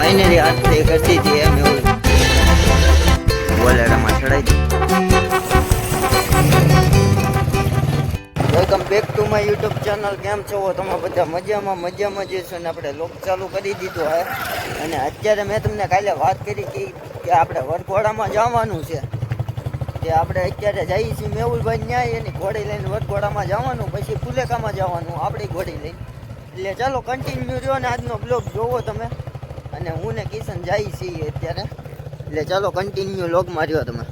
Finally आज से करती थी मैं बोलेराમાં ચડાઈ દી। Welcome back to my YouTube channel. કેમ છો તમે બધા? મજામાં જ છો ને? આપણે લોક ચાલુ કરી દીધો હે અને અત્યારે મેં તમને કાલે વાત કરી હતી કે આપણે વરઘોડામાં જવાનું છે। તે આપણે અત્યારે જઈએ છીએ મેહુલભાઈ ન્યાય એની ઘોડી લઈને વરઘોડામાં જવાનું, પછી ફુલેકામાં જવાનું આપણી ઘોડી લઈને। એટલે ચાલો કન્ટિન્યુ રહ્યો ને આજનો બ્લોગ જોવો તમે। અને હું ને કિશન જઈએ છીએ અત્યારે, એટલે ચાલો કન્ટિન્યુ લોગ માર્યો તમે।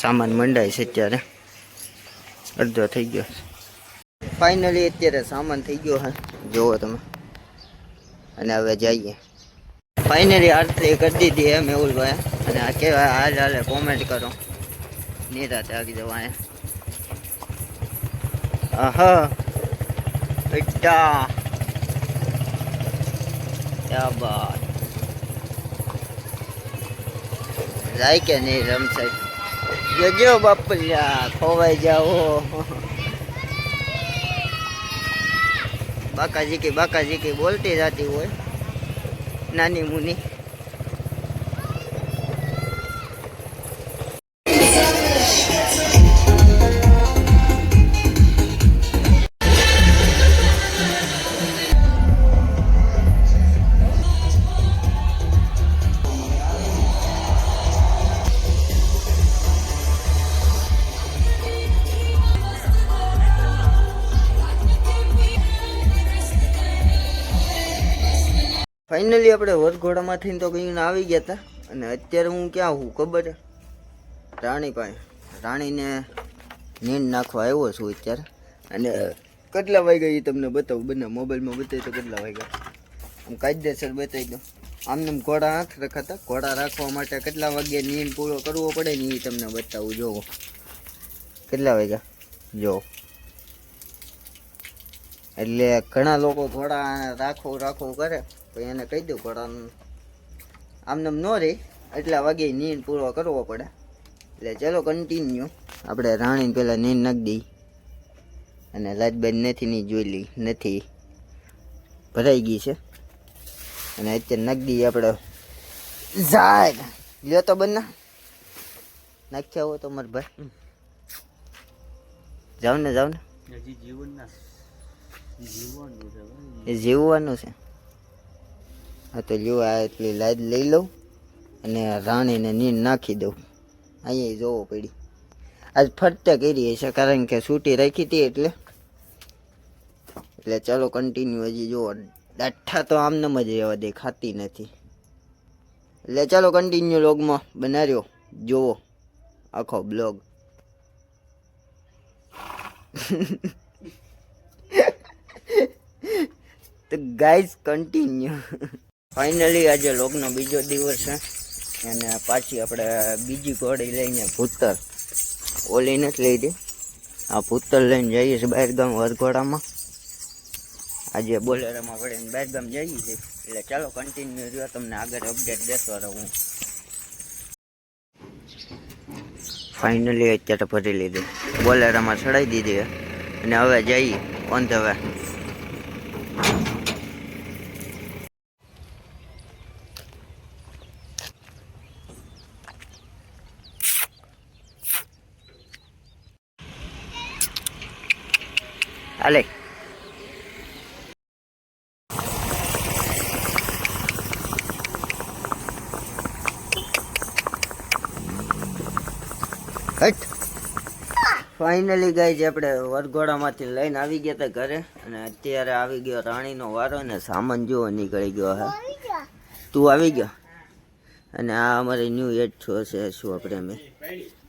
સામાન મંડાય છે અત્યારે, અડધો થઈ ગયો ફાઇનલી। અત્યારે સામાન થઈ ગયો હે, જોવો તમે। અને હવે જઈએ ફાઇનલી આરતી કરી દીધી હે મેહુલભાઈ। અને આ કેવા હાલે કોમેન્ટ કરો, નિરાતે આવી જવા હે। આહા બેટા क्या बात, જાય કે નહીં રમશે? જો બાપલિયા ખોવાઈ જાઓ। બાકાજી की बोलती जाती હોય નાની મુની। ફાઇનલી આપણે વરઘોડામાંથી તો કઈ આવી ગયા હતા અને અત્યારે હું ક્યાં હું ખબર છે? રાણી પાસે, રાણીને નીંદ નાખવા આવ્યો છું અત્યારે। અને કેટલા વાગ્યા એ તમને બતાવું, બંને મોબાઈલમાં બતાવી તો કેટલા વાગ્યા આમ કાયદેસર બતાવી દો। આમને ઘોડા હાથ રખાતા, ઘોડા રાખવા માટે કેટલા વાગ્યે નીંદ પૂરો કરવો પડે ને એ તમને બતાવું। જોવો કેટલા વાગ્યા જો। એટલે ઘણા લોકો ઘોડા રાખવું કરે તો એને કહી દઉં ઘોડાનું આમને ન રહે, એટલા વાગે નીંદ પૂરો કરવો પડે। એટલે ચલો કન્ટિન્યુ આપણે રાણીને પહેલાં નીંદ નાખી દઈ અને લાજબાઈ નથી જોઈ લઈ, નથી ભરાઈ ગઈ છે અને અત્યારે નાખી દઈએ આપણે। જાય લ્યો તો બન્ના નાખ્યા હોય તો મારે ભાઈ જાવ ને એ જીવવાનું છે। હા તો લ્યો આ એટલી લાજ લઈ લઉં અને રાણીને નીંદ નાખી દઉં। અહીંયા જોવો પડી, આજ ફરતે કરી છે કારણ કે છૂટી રાખી હતી એટલે ચાલો કન્ટિન્યુ હજી જુઓ। દાઠા તો આમને જ રહેવા દે, ખાતી નથી। એટલે ચાલો કન્ટિન્યુ લોગમાં બનાવ્યો, જુઓ આખો બ્લોગ। તો ગાઈઝ કન્ટિન્યુ। ફાઇનલી આજે લોગનો બીજો દિવસ છે અને પાછી આપણે બીજી ઘોડી લઈને ભૂતર, ઓલી નથી લઈ હતી, આ ભૂતર લઈને જઈએ છીએ બહારગામ વરઘોડામાં। આજે બોલેરામાં પડીને બહારગામ જઈએ છીએ, એટલે ચાલો કન્ટિન્યુ રહ્યો, તમને આગળ અપડેટ દેતો રહું। ફાઇનલી અત્યારે ભરી લીધી, બોલેરામાં ચડાવી દીધી અને હવે જઈએ ઓન ધ વે। હાલે હટ। ફાઇનલી ગાઈઝ આપણે વરઘોડામાંથી લઈને આવી ગયા હતા ઘરે અને અત્યારે આવી ગયો રાણીનો વારો ને સામાન જોવો નીકળી ગયો હે। તું આવી ગયો અને આ અમારી ન્યૂ એડ છો છે શું આપણે અમે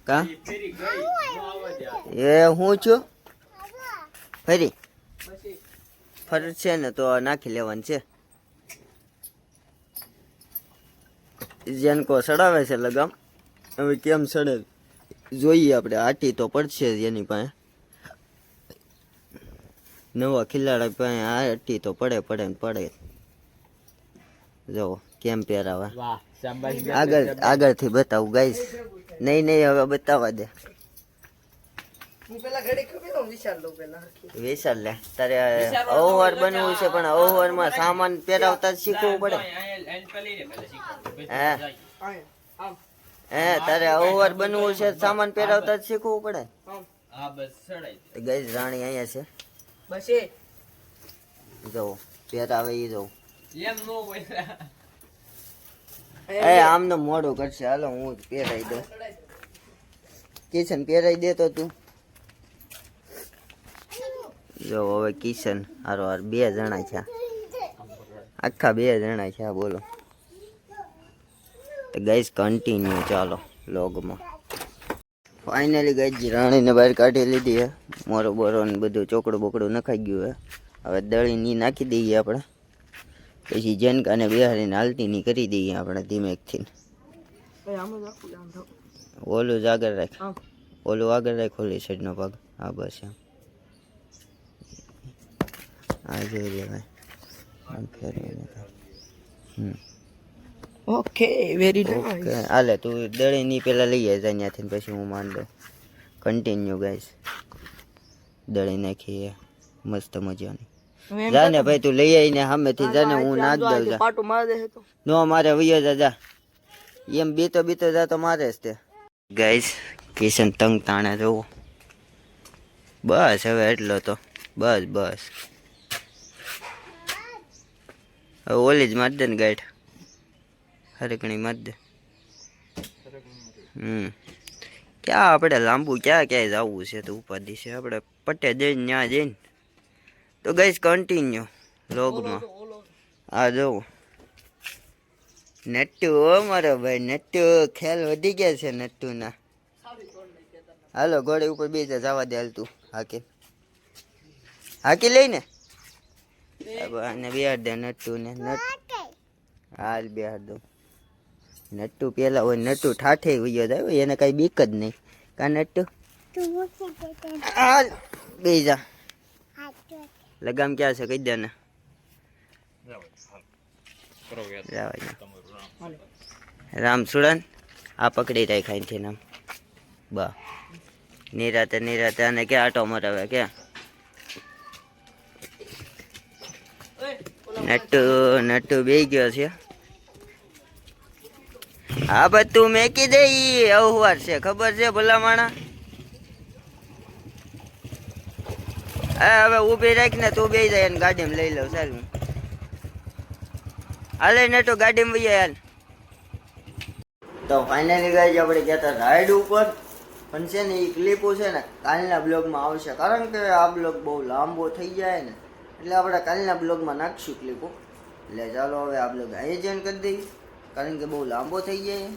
કા એ હું છું ફરી છે ને તો નાખી લેવાનું છે। જેનકો સડાવે છે લગામ, હવે કેમ સડે જોઈએ આપણે। આટી તો પડશે જ એની પાસે, નવા ખિલાડા પાસે આટી તો પડે। જો કેમ પહેરાવે, આગળથી બતાવું ગાઈસ। નહીં હવે બતાવવા દે। હું પેલા ઘડી ખબર હું વિચાર લઉં પેલા હરખી. વિશાલ લે તારે ઓવર બનવું છે પણ ઓવર માં સામાન પહેરાવતા જ શીખવું પડે હે આમ હે તારે ઓવર બનવું છે સામાન પહેરાવતા જ શીખવું પડે આમ તો ગઈ રાણી અહીંયા છે બસ એ જો પહેરાવે ઈ જો એ આમને મોડું કરશે હાલો હું જ પહેરાઈ દઉં કિશન પહેરાઈ દે તો તું જો હવે કિશન હારો હાર 2 જણા છે આખા 2 જણા છે બોલો તો ગાઈસ કન્ટિન્યુ ચાલો લોગમાં ફાઇનલી ગાઈસ રાણીને બહાર કાઢી લીધી હે મોરો બોરો ને બધું ચોકડું બોકડું નખાઈ ગયું હે હવે દળીની નાખી દઈએ આપણે પછી જનકાને બિહારીને હાલતીની કરી દઈએ આપણે ધીમેકથી આમ જ રાખું આમ તો ઓલું જ આગળ રાખ આમ ઓલું આગળ રાખ ઓલી સાઈડનો ભાગ હા બસ એમ આ જોઈ લેવાય આમ ફેરવીને ઓકે વેરી ઓકે હાલે તું દળીની પેલા લઈ જાય ત્યાંથી પછી હું માંડ દઉં કન્ટિન્યુ ગાઈસ દળી નાખીએ મસ્ત મજાની જાને ભાઈ તું લઈ આવીને સામેથી જાને હું નાખ દઉં જા પાટો માર દે તો નો મારે વૈયો જા એમ બીતો જા તો મારે જ તે ગાઈસ કિશન તંગ તાણે જવું બસ હવે એટલો તો બસ હવે ઓલી જ માર દે ને ગાઈડ હરકણી માર દે ક્યાં આપણે લાંબુ ક્યાંય જવું છે તો ઉપાધિ છે આપણે પટે જઈને ત્યાં જઈને તો ગાઈસ કન્ટિન્યુ લોગમાં આ જોવું નટ્ટુ ઓ મારો ભાઈ નટ્ટુ ખ્યાલ વધી ગયા છે નટ્ટુના હાલો ઘોડે ઉપર બેસા જવા દે હાલ તું હાકી લઈને અને બિહાર દે નટ્ટુ ને હાલ બિહાર દઉં નટ્ટુ પેલા હોય નટ્ટુ ઠાઠે વયો જાય એને કઈ બીક જ નહીં કા નટ્ટુ હાલ બે જા લગામ ક્યાં છે કહી દે ને રામ સુડન આ પકડી રાખ અહીંથી નામ બા નિરાતે અને ક્યાં આટો મરાવે ક્યાં નટ્ટુ બે ગયો છે હા બસ તું મેકી દે ઈ અવવાર છે ખબર છે ભલા માણા હવે ઊભી રાખ ને તું બે જાય અને ગાડીમાં લઈ લઉં સારું હાલે નટુ ગાડીમાં વહી હાલ તો ફાઇનલી ગાઈસ આપણે ગયા હતા રાઈડ ઉપર પણ છે ને એ ક્લિપો છે ને કાલના બ્લોગમાં આવશે કારણ કે આ બ્લોગ બહુ લાંબો થઈ જાય ને એટલે આપણે કાલના બ્લોગમાં નાખશું ક્લિપો એટલે ચાલો હવે આ બ્લોગ અહીં જોઈન કરી દઈએ કારણ કે બહુ લાંબો થઈ જાય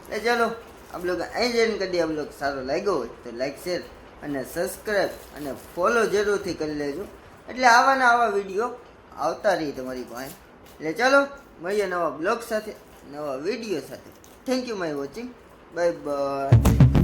એટલે ચાલો આ બ્લોગ અહીં જોઈન કરી દઈએ આ બ્લોગ સારો લાગ્યો હોય તો લાઈક શેર અને સબસ્ક્રાઈબ અને ફોલો જરૂરથી કરી લેજો એટલે આવા વિડીયો આવતા રહી તમારી પાસે એટલે ચાલો મળીએ નવા બ્લોગ સાથે નવા વિડીયો સાથે thank you my watching bye bye